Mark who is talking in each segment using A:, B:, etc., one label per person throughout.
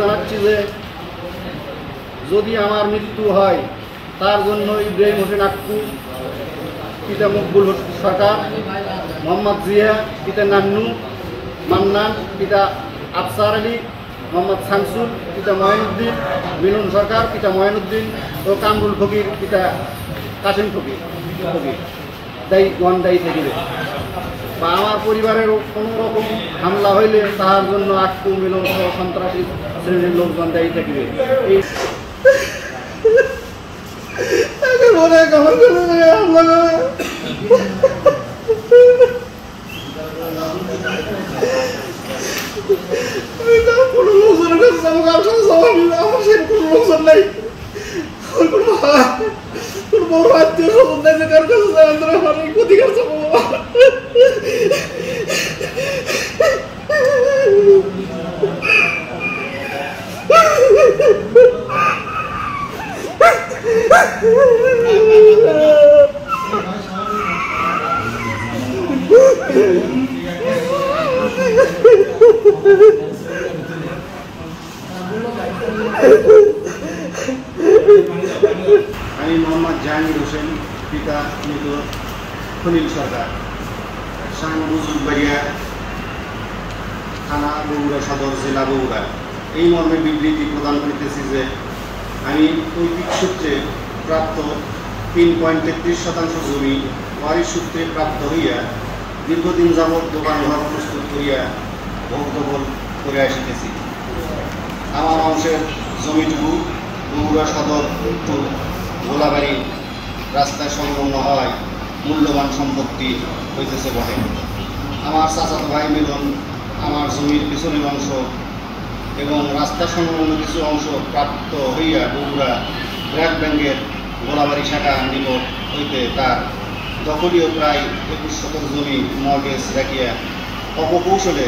A: জানাচ্ছি যে যদি আমার মৃত্যু হয় তার জন্য ইব্রাহিম হোসেন আক্কু, পিতা মকবুল সরকার, মোহাম্মদ জিয়া, পিতা নান্নু, মান্নান, পিতা আফসার আলী, মোহাম্মদ শামসুল, পিতা মঈনুদ্দিন, মিলন সরকার, পিতা মঈনুদ্দিন ও কামরুল ফকির, পিতা কাসিম ফকির দায়ী থাকিবে, বা আমার পরিবারের কোনো রকম হামলা হইলে তাহার জন্য আক্কু, মিলন সহ সন্ত্রাসী শ্রেণীর লোকজন দায়ী থাকিবে। এই কোনো লোকজনের কাছে যাবো, কারোর সাথে যাবো আমার সেরকম কোনো লোকজন নাই, কোনো বড় আত্মীয় স্বজন নাই যে কারোর কাছে যাওয়ার জন্য আমার অধিকার যাবো। আমি মোহাম্মদ জাহাঙ্গীর হোসেন, পিতা মৃত খলিল সরকার, শাহ বুজুরবাড়িয়া থানা, বগুড়া সদর, জেলা বগুড়া। এই মর্মে বিবৃতি প্রদান করিতেছি যে আমি নৈতিক সূত্রে প্রাপ্ত 3.33% জমি ওয়ারিশ সূত্রে প্রাপ্ত হইয়া দীর্ঘদিন যাবৎ দোকান ঘর প্রস্তুত করিয়া ভোগদখল করে আসিতেছি। আমার অংশের জমিটুকু বগুড়া সদর উত্তর গোলাবাড়ি রাস্তায় সংলগ্ন হওয়ায় মূল্যবান সম্পত্তি হইতেছে বটে। আমার চাচাতো ভাই মিলন আমার জমির পিছনের অংশ এবং রাস্তা সংলগ্ন কিছু অংশ প্রাপ্ত হইয়া বগুড়া ব্র্যাক ব্যাংকের গোলাবাড়ি শাখা নিকট হইতে তার দখলীয় প্রায় 21 শতক জমি মর্গেজ রাখিয়া অপকৌশলে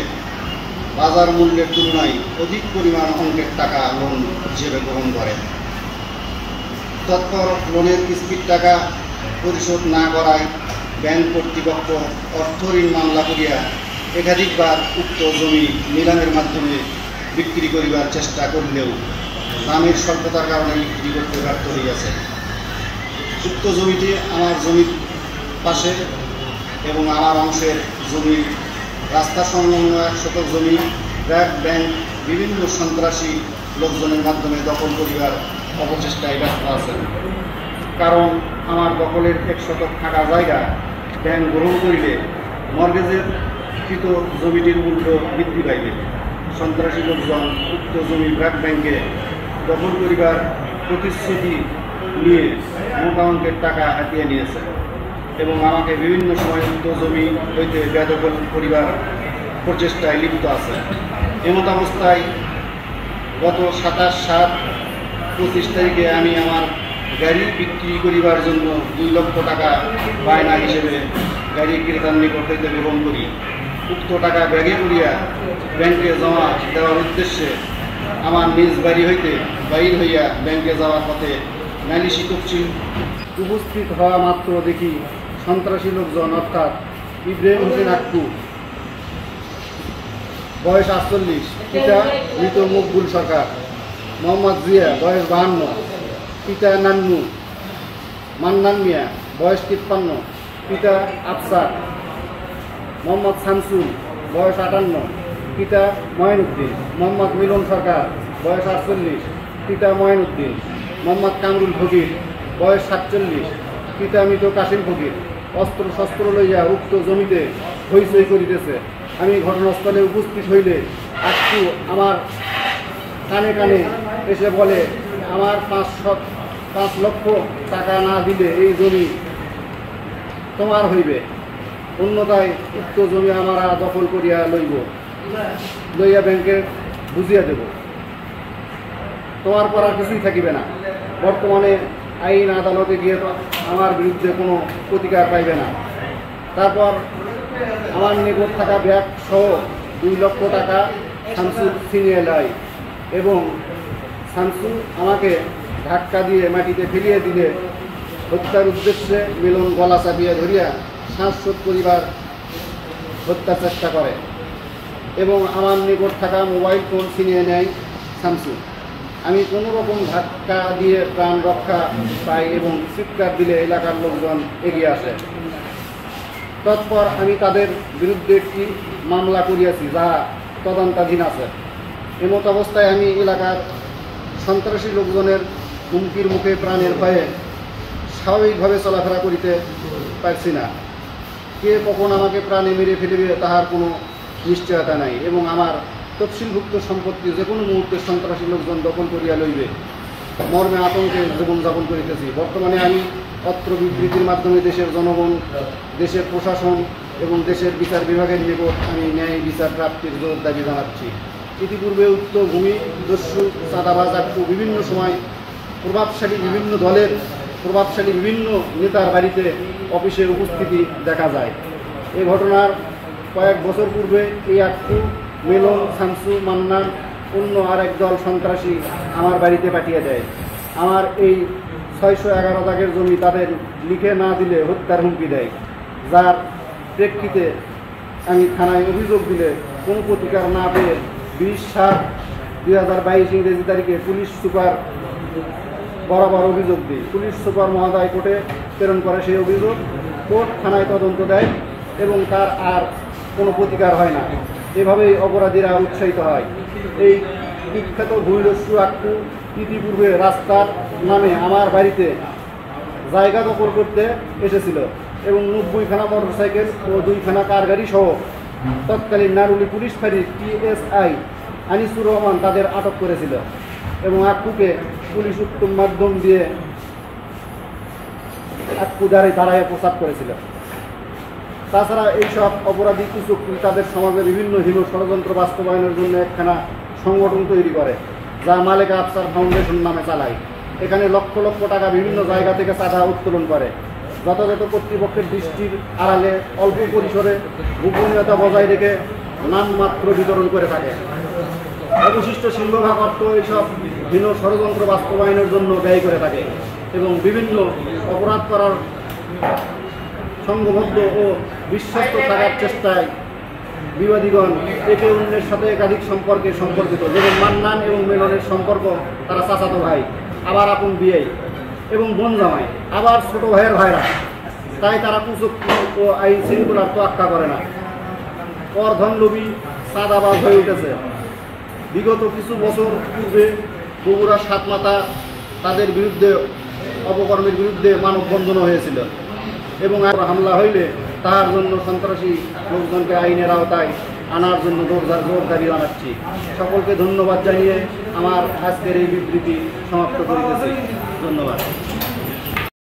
A: বাজার মূল্যের তুলনায় অধিক পরিমাণ অঙ্কের টাকা লোন হিসেবে গ্রহণ করে। তৎপর লোনের কিস্তির টাকা পরিশোধ না করায় ব্যাংক কর্তৃপক্ষ অর্থ ঋণ মামলা করিয়া একাধিকবার উক্ত জমি নিলামের মাধ্যমে বিক্রি করিবার চেষ্টা করলেও দামের স্বল্পতার কারণে বিক্রি করতে ব্যর্থ হইয়াছে। উক্ত জমিটি আমার জমির পাশে এবং আমার অংশের জমির রাস্তা সংলগ্ন 1 শতক জমি ব্র্যাক ব্যাংক বিভিন্ন সন্ত্রাসী লোকজনের মাধ্যমে দখল করিবার অপচেষ্টায় ব্যস্ত আছেন। কারণ আমার দখলের 1 শতক ফাঁকা জায়গা ব্যাংক গ্রহণ করিলে মর্গেজের কৃত জমিটির মূল্য বৃদ্ধি পাইবে। সন্ত্রাসী লোকজন উক্ত জমি ব্র্যাক ব্যাংকে দখল করিবার প্রতিশ্রুতি নিয়ে মোটা অঙ্কের টাকা হাতিয়ে নিয়েছে এবং আমাকে বিভিন্ন সময় উক্ত জমি হইতে বেদখল করিবার প্রচেষ্টায় লিপ্ত আছে। এমতাবস্থায় গত 27/7/25 তারিখে আমি আমার গাড়ি বিক্রি করিবার জন্য 2 লক্ষ টাকা বায়না হিসেবে গাড়ি ক্রেতার নিকট হইতে গ্রহণ করি। উক্ত টাকা ব্যাগে করিয়া ব্যাংকে জমা দেওয়ার উদ্দেশ্যে আমার নিজ বাড়ি হইতে বাইর হইয়া ব্যাংকে যাওয়ার পথে নালিশি তফসিল উপস্থিত হওয়া মাত্র দেখি সন্ত্রাসী লোকজন অর্থাৎ ইব্রাহিম হোসেন আক্কু, বয়স 48, পিতা মৃত মকবুল সরকার, মোহাম্মদ জিয়া, বয়স 52, পিতা নান্নু, মান্নান মিয়া, বয়স 53, পিতা আফসার, মোহাম্মদ শামসুল, বয়স 58, পিতা মঈনুদ্দিন, মোহাম্মদ মিলন সরকার, বয়স 48, পিতা মঈনুদ্দিন, মোহাম্মদ কামরুল ফকির, বয়স 47, পিতা মৃত কাসিম ফকির অস্ত্র শস্ত্র লইয়া উক্ত জমিতে হইচই করিতেছে। আমি ঘটনাস্থলে উপস্থিত হইলে আক্কু আমার কানে কানে এসে বলে, আমার 5 লক্ষ টাকা না দিলে এই জমি তোমার হইবে, অন্যথায় উক্ত জমি আমরা দখল করিয়া লইয়া ব্যাংকে বুঝিয়া দেব, তোমার করার কিছুই থাকিবে না। বর্তমানে আইন আদালতে গিয়ে আমার বিরুদ্ধে কোনো প্রতিকার পাইবে না। তারপর আমার নিকট থাকা ব্যাগ সহ 2 লক্ষ টাকা শামসুল ছিনিয়ে নেয় এবং শামসুল আমাকে ধাক্কা দিয়ে মাটিতে ফেলিয়ে দিলে হত্যার উদ্দেশ্যে মিলন গলা চাপিয়ে ধরিয়া শ্বাসরোধ করিবার হত্যা চেষ্টা করে এবং আমার নিকট থাকা মোবাইল ফোন ছিনিয়ে নেয়। শামসু। আমি কোনো রকম ধাক্কা দিয়ে প্রাণ রক্ষা পাই এবং চিৎকার দিলে এলাকার লোকজন এগিয়ে আসে। তৎপর আমি তাদের বিরুদ্ধে একটি মামলা করিয়াছি, যা তদন্তাধীন আছে। এমত অবস্থায় আমি এলাকার সন্ত্রাসী লোকজনের হুমকির মুখে প্রাণের ভয়ে স্বাভাবিকভাবে চলাফেরা করিতে পারছি না। কে কখন আমাকে প্রাণে মেরে ফেলিবে তাহার কোনো নিশ্চয়তা নাই এবং আমার তফসিলভুক্ত সম্পত্তি যে কোনো মুহূর্তে সন্ত্রাসী লোকজন দখল করিয়া লইবে মর্মে আতঙ্কে জীবনযাপন করিতেছি। বর্তমানে আমি অত্র বিবৃতির মাধ্যমে দেশের জনগণ, দেশের প্রশাসন এবং দেশের বিচার বিভাগের নিকট আমি ন্যায় বিচার প্রাপ্তির জোর দাবি জানাচ্ছি। ইতিপূর্বে উক্ত ভূমি দস্যু চাঁদাবাজ আক্রু বিভিন্ন সময় প্রভাবশালী বিভিন্ন দলের প্রভাবশালী বিভিন্ন নেতার বাড়িতে অফিসে উপস্থিতি দেখা যায়। এই ঘটনার কয়েক বছর পূর্বে এই আক্রু, মিলন, শামসু, মান্নান অন্য আরেক দল সন্ত্রাসী আমার বাড়িতে পাঠিয়ে দেয়। আমার এই 611 দাগের জমি তাদের লিখে না দিলে হত্যার হুমকি দেয়, যার প্রেক্ষিতে আমি থানায় অভিযোগ দিলে কোনো প্রতিকার না পেয়ে 20/7/2022 ইংরেজি তারিখে পুলিশ সুপার বরাবর অভিযোগ দিই। পুলিশ সুপার মহোদয় কোর্টে প্রেরণ করে সেই অভিযোগ। কোর্ট থানায় তদন্ত দেয় এবং তার আর কোনো প্রতিকার হয় না। এভাবেই অপরাধীরা উৎসাহিত হয়। এই বিখ্যাত ভূমিদস্যু আক্রু ইতিপূর্বে রাস্তার নামে আমার বাড়িতে জায়গা দখল করতে এসেছিল এবং 90খানা মোটরসাইকেল ও 2খানা কার গাড়ি সহ তৎকালীন নারুলি পুলিশ ফাঁড়ির TSI আনিসুর রহমান তাদের আটক করেছিল এবং আক্রুকে পুলিশ উত্তম মাধ্যম দিয়ে আক্রু দাঁড়ায় প্রচার করেছিল। তাছাড়া এইসব অপরাধী কুচক্রী তাদের সমাজে বিভিন্ন হীন ষড়যন্ত্র বাস্তবায়নের জন্য একখানা সংগঠন তৈরি করে, যা মালেকা আফসার ফাউন্ডেশন নামে চালায়। এখানে লক্ষ লক্ষ টাকা বিভিন্ন জায়গা থেকে চাঁদা উত্তোলন করে। যথাযথ কর্তৃপক্ষের দৃষ্টির আড়ালে অল্প পরিসরে গোপনীয়তা বজায় রেখে নামমাত্র বিতরণ করে থাকে। অবশিষ্ট সিংহভাগ অর্থ এইসব হীন ষড়যন্ত্র বাস্তবায়নের জন্য ব্যয় করে থাকে এবং বিভিন্ন অপরাধ করার সংঘবদ্ধ ও বিশ্বস্ত থাকার চেষ্টায় বিবাদীগণ একে অন্যের সাথে একাধিক সম্পর্কিত, যেমন মান্নান এবং মিলনের সম্পর্ক তারা চাচাতো ভাই, আবার আপন বিয়ে এবং বোন জামাই, আবার ছোট ভাইয়ের ভাইরা। তাই তারা কুচক্রী ও আইন শৃঙ্খলার তোয়াক্কা করে না। করধন লোভী চাঁদাবাজ হয়ে উঠেছে। বিগত কিছু বছর পূর্বে বগুড়া সাতমাথা তাদের বিরুদ্ধে অপকর্মের বিরুদ্ধে মানববন্ধনও হয়েছিল এবং হামলা হইলে তার জন্য সন্ত্রাসী লোকজনকে আইনের আওতায় আনার জন্য জোর দাবি জানাচ্ছি। সকলকে ধন্যবাদ জানিয়ে আমার আজকের এই বিবৃতি সমাপ্ত করিতেছি। ধন্যবাদ।